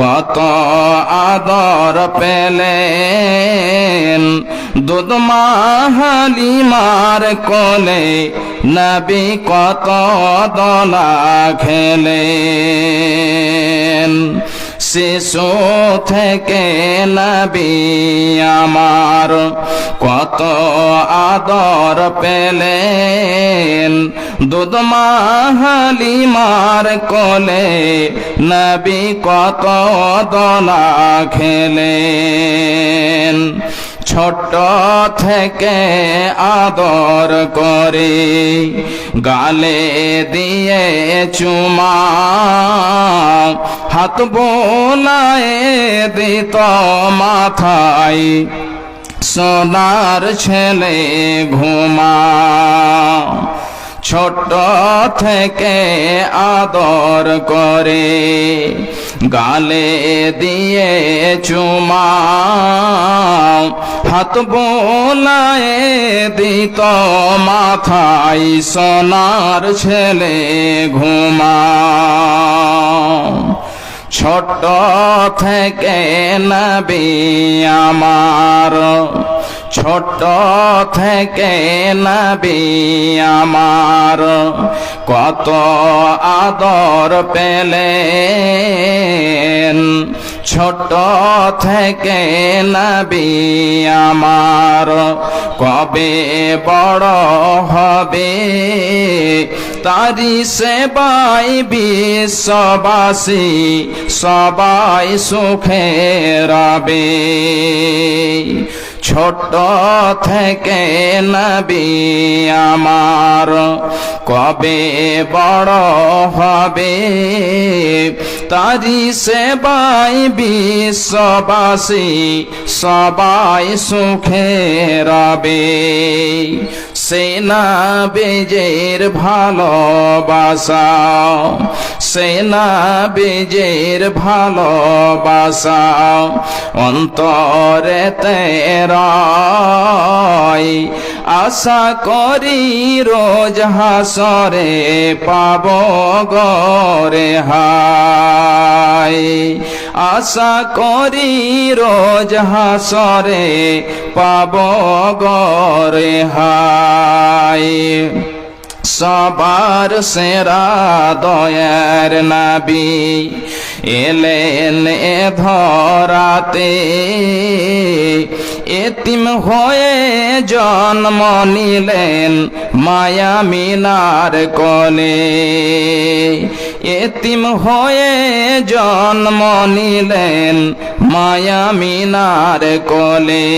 কত আদর পেলেন দুধ মা হালিমার কোলে নবী কত দোলা খেলেন শিশু থেকে নবী আমার কত আদর পেলেন দুধ মা হালিমার কোলে নবী কত দোলা খেলেন ছোট থেকে আদর করে গালে দিয়ে চুমা হাত বোলায় দিত মাথায় সোনার ছেলে ঘুমা ছোট থেকে আদর করে গালে দিয়ে চুমা হাত বোলায় দিত মাথায় সোনার ছেলে ঘুমা ছোট থেকে নবী আমার ছোট থেকে নবী আমার কত আদর পেলেন ছোট থেকে নবী আমার কবে বড় হবে তারি সেবাই বিশ্ববাসী সবাই সুখে রবে ছোট থেকে নবী আমার কবে বড় হবে তারি সেবাই বিশ্ববাসী সবাই সুখে রবে সে নবীর ভালোবাসা সে নবীর ভালোবাসা অন্তরেতে রয় আশা করি রোজ হাসরে পাব গরে হায় আশা করি রোজ হাসরে পাব গরে হায় সবার সেরা দয়ার নবী এলেন এ ধরাতে এতিম হয়ে জন্ম নিলেন মায়া মিনার কোলে এতিম হয়ে জন্ম নিলেন মায়া মিনার কোলে